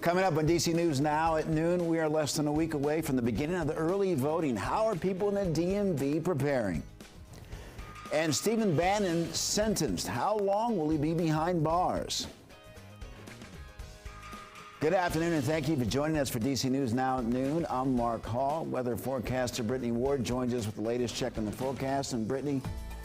Coming up on DC News Now at noon, we are less than a week away from the beginning of the early voting. How are people in the DMV preparing? And Stephen Bannon sentenced. How long will he be behind bars? Good afternoon, and thank you for joining us for DC News Now at noon. I'm Mark Hall. Weather forecaster Brittany Ward joins us with the latest check on the forecast. And Brittany,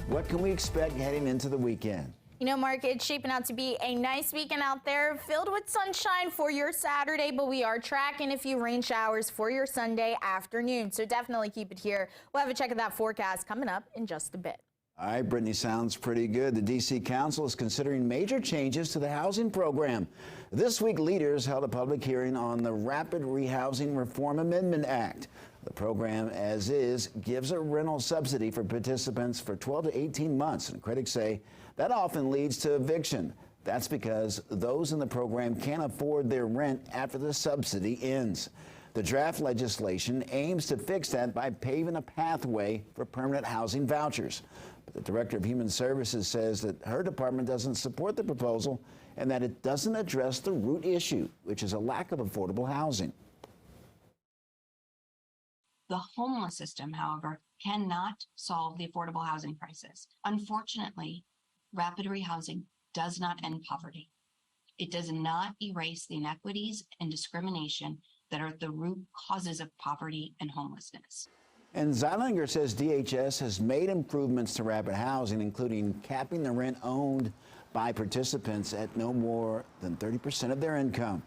what can we expect heading into the weekend? You know, Mark, it's shaping out to be a nice weekend out there, filled with sunshine for your Saturday, but we are tracking a few rain showers for your Sunday afternoon. So definitely keep it here. We'll have a check of that forecast coming up in just a bit. All right, Brittany, sounds pretty good. The D.C. Council is considering major changes to the housing program. This week, leaders held a public hearing on the Rapid Rehousing Reform Amendment Act. The program, as is, gives a rental subsidy for participants for 12 to 18 months, and critics say that often leads to eviction. That's because those in the program can't afford their rent after the subsidy ends. The draft legislation aims to fix that by paving a pathway for permanent housing vouchers. But the Director of Human Services says that her department doesn't support the proposal and that it doesn't address the root issue, which is a lack of affordable housing. The homeless system, however, cannot solve the affordable housing crisis. Unfortunately, rapid rehousing does not end poverty. It does not erase the inequities and discrimination that are the root causes of poverty and homelessness. And Zeilinger says DHS has made improvements to rapid housing, including capping the rent owned by participants at no more than 30% of their income.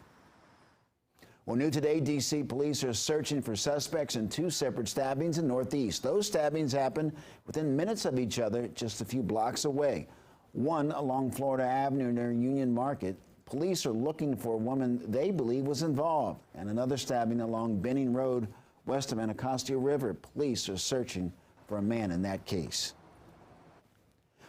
Well, new today, D.C. police are searching for suspects in two separate stabbings in Northeast. Those stabbings happened within minutes of each other, just a few blocks away. One along Florida Avenue near Union Market. Police are looking for a woman they believe was involved. And another stabbing along Benning Road west of Anacostia River. Police are searching for a man in that case.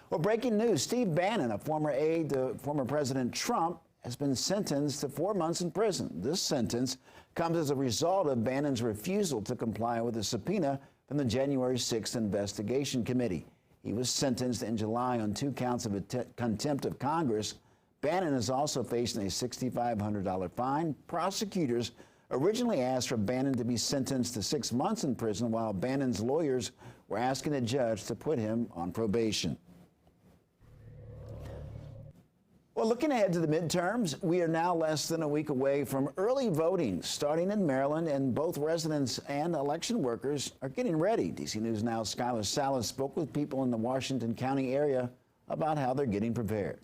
Well, breaking news, Steve Bannon, a former aide to former President Trump, has been sentenced to 4 months in prison. This sentence comes as a result of Bannon's refusal to comply with a subpoena from the January 6th investigation committee. He was sentenced in July on 2 counts of contempt of Congress. Bannon is also facing a $6,500 fine. Prosecutors originally asked for Bannon to be sentenced to 6 months in prison, while Bannon's lawyers were asking the judge to put him on probation. Well, looking ahead to the midterms, we are now less than a week away from early voting starting in Maryland, and both residents and election workers are getting ready. DC News Now's Skylar Salas spoke with people in the Washington County area about how they're getting prepared.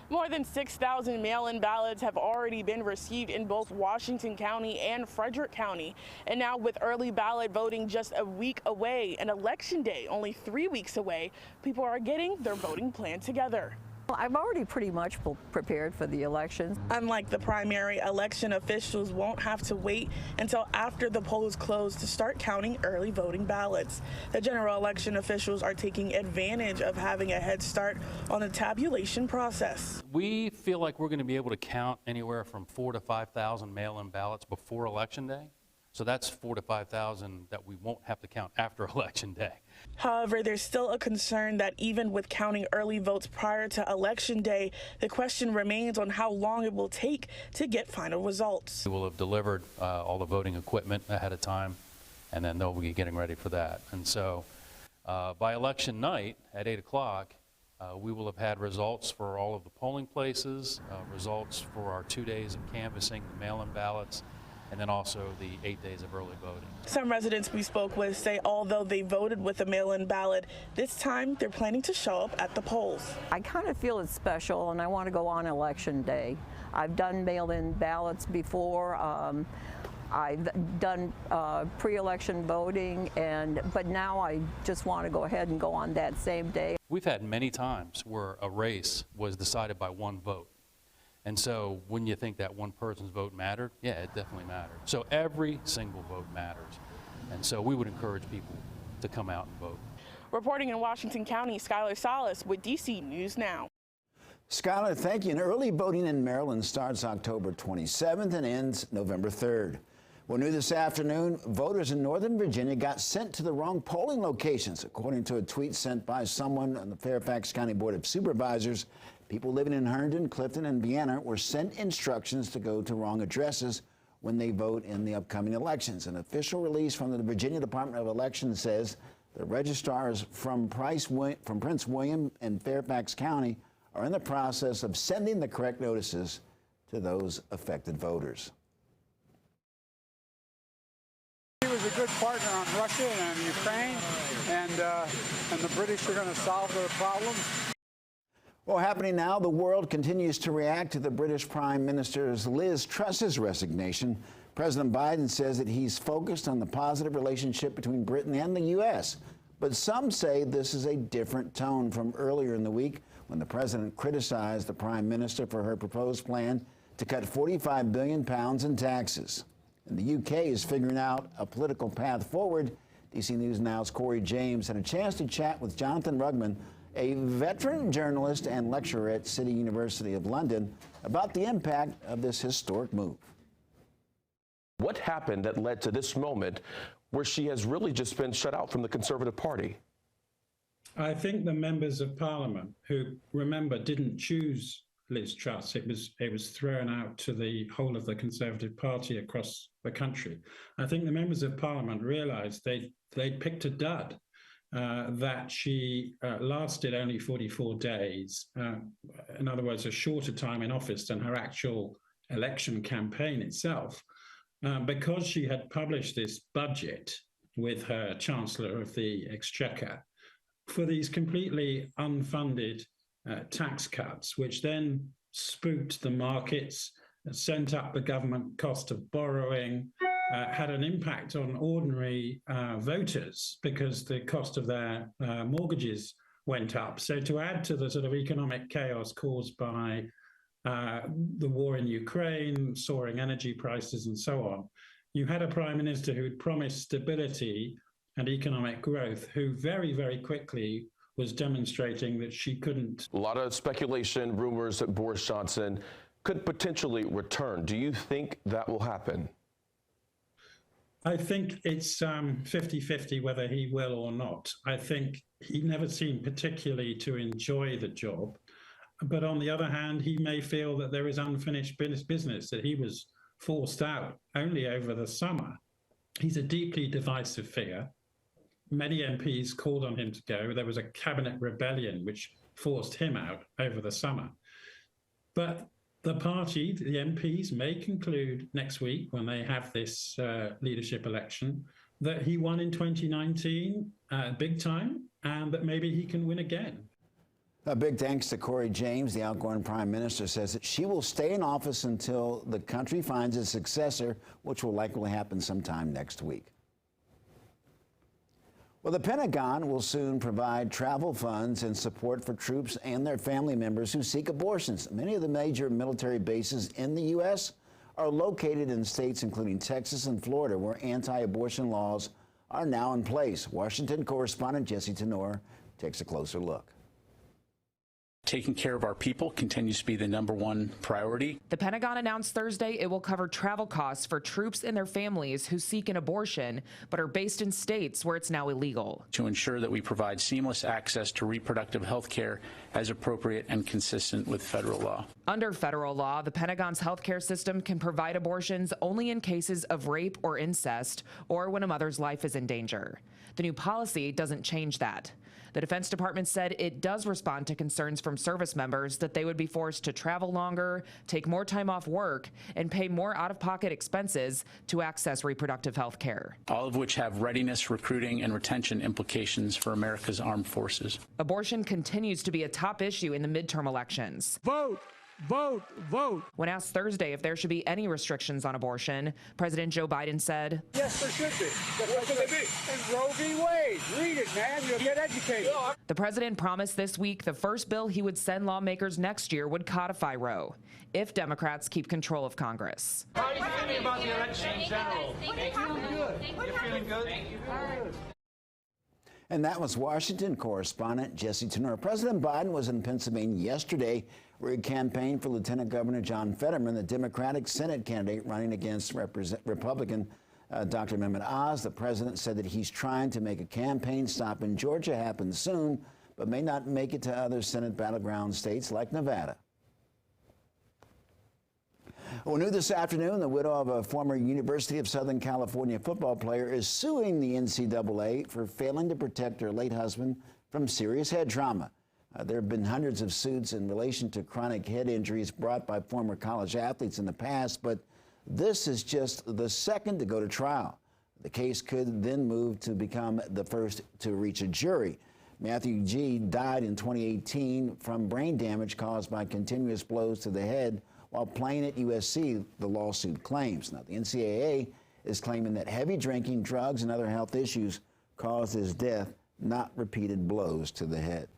More than 6,000 mail-in ballots have already been received in both Washington County and Frederick County. And now with early ballot voting just a week away and Election Day only 3 weeks away, people are getting their voting plan together. Well, I've already pretty much prepared for the elections. Unlike the primary, election officials won't have to wait until after the polls close to start counting early voting ballots. The general election officials are taking advantage of having a head start on the tabulation process. We feel like we're going to be able to count anywhere from 4,000 to 5,000 mail-in ballots before Election Day. So that's 4,000 to 5,000 that we won't have to count after Election Day. However, there's still a concern that even with counting early votes prior to Election Day, the question remains on how long it will take to get final results. We will have delivered all the voting equipment ahead of time, and then they'll be getting ready for that. And so by election night at 8 o'clock, we will have had results for all of the polling places, results for our 2 days of canvassing the mail-in ballots, and then also the 8 days of early voting. Some residents we spoke with say although they voted with a mail-in ballot, this time they're planning to show up at the polls. I kind of feel it's special, and I want to go on Election Day. I've done mail-in ballots before. I've done pre-election voting, but now I just want to go ahead and go on that same day. We've had many times where a race was decided by one vote. And so when you think that one person's vote mattered, yeah, it definitely mattered. So every single vote matters. And so we would encourage people to come out and vote. Reporting in Washington County, Skylar Salas with DC News Now. Skylar, thank you. And early voting in Maryland starts October 27th and ends November 3rd. Well, new this afternoon, voters in Northern Virginia got sent to the wrong polling locations. According to a tweet sent by someone on the Fairfax County Board of Supervisors, People living in Herndon, Clifton, and Vienna were sent instructions to go to wrong addresses when they vote in the upcoming elections. An official release from the Virginia Department of Elections says the registrars from Prince William and Fairfax County are in the process of sending the correct notices to those affected voters. He was a good partner on Russia and Ukraine, and the British are going to solve their problems. Well, happening now, the world continues to react to the British Prime Minister's Liz Truss's resignation. President Biden says that he's focused on the positive relationship between Britain and the U.S., but some say this is a different tone from earlier in the week when the president criticized the Prime Minister for her proposed plan to cut £45 billion in taxes. And the UK is figuring out a political path forward. DC News Now's Corey James had a chance to chat with Jonathan Rugman, a veteran journalist and lecturer at City University of London, about the impact of this historic move. What happened that led to this moment where she has really just been shut out from the Conservative Party? I think the members of Parliament who, remember, didn't choose Liz Truss, it was thrown out to the whole of the Conservative Party across the country. I think the members of Parliament realised they'd picked a dud. That she lasted only 44 days, in other words, a shorter time in office than her actual election campaign itself, because she had published this budget with her Chancellor of the Exchequer for these completely unfunded tax cuts, which then spooked the markets, sent up the government cost of borrowing, had an impact on ordinary voters because the cost of their mortgages went up. So to add to the sort of economic chaos caused by the war in Ukraine, soaring energy prices and so on, you had a prime minister who'd promised stability and economic growth, who very, very quickly was demonstrating that she couldn't. A lot of speculation, rumors that Boris Johnson could potentially return. Do you think that will happen? I think it's 50-50 whether he will or not. I think he never seemed particularly to enjoy the job. But on the other hand, he may feel that there is unfinished business, that he was forced out only over the summer. He's a deeply divisive figure. Many MPs called on him to go. There was a cabinet rebellion which forced him out over the summer. But the party, the MPs, may conclude next week when they have this leadership election that he won in 2019 big time, and that maybe he can win again. A big thanks to Corey James. The outgoing Prime Minister says that she will stay in office until the country finds a successor, which will likely happen sometime next week. Well, the Pentagon will soon provide travel funds and support for troops and their family members who seek abortions. Many of the major military bases in the U.S. are located in states including Texas and Florida, where anti-abortion laws are now in place. Washington correspondent Jesse Tenor takes a closer look. Taking care of our people continues to be the #1 priority. The Pentagon announced Thursday it will cover travel costs for troops and their families who seek an abortion but are based in states where it's now illegal. To ensure that we provide seamless access to reproductive health care as appropriate and consistent with federal law. Under federal law, the Pentagon's healthcare system can provide abortions only in cases of rape or incest or when a mother's life is in danger. The new policy doesn't change that. The Defense Department said it does respond to concerns from service members that they would be forced to travel longer, take more time off work, and pay more out-of-pocket expenses to access reproductive health care. All of which have readiness, recruiting, and retention implications for America's armed forces. Abortion continues to be a top issue in the midterm elections. Vote! Vote! Vote! When asked Thursday if there should be any restrictions on abortion, President Joe Biden said, Yes, there should be. What should they be? It's Roe v. Wade. Read it, man. You'll get educated. The president promised this week the first bill he would send lawmakers next year would codify Roe, if Democrats keep control of Congress. How are you feeling about the election in general? You're feeling good. You're feeling good? Thank you. And that was Washington correspondent Jesse Tenor. President Biden was in Pennsylvania yesterday, where he campaigned for Lieutenant Governor John Fetterman, the Democratic Senate candidate running against Republican Dr. Mehmet Oz. The president said that he's trying to make a campaign stop in Georgia happen soon, but may not make it to other Senate battleground states like Nevada. Well, new this afternoon, the widow of a former University of Southern California football player is suing the NCAA for failing to protect her late husband from serious head trauma. There have been hundreds of suits in relation to chronic head injuries brought by former college athletes in the past, but this is just the second to go to trial. The case could then move to become the first to reach a jury. Matthew G. died in 2018 from brain damage caused by continuous blows to the head while playing at USC, the lawsuit claims. Now, the NCAA is claiming that heavy drinking, drugs, and other health issues caused his death, not repeated blows to the head.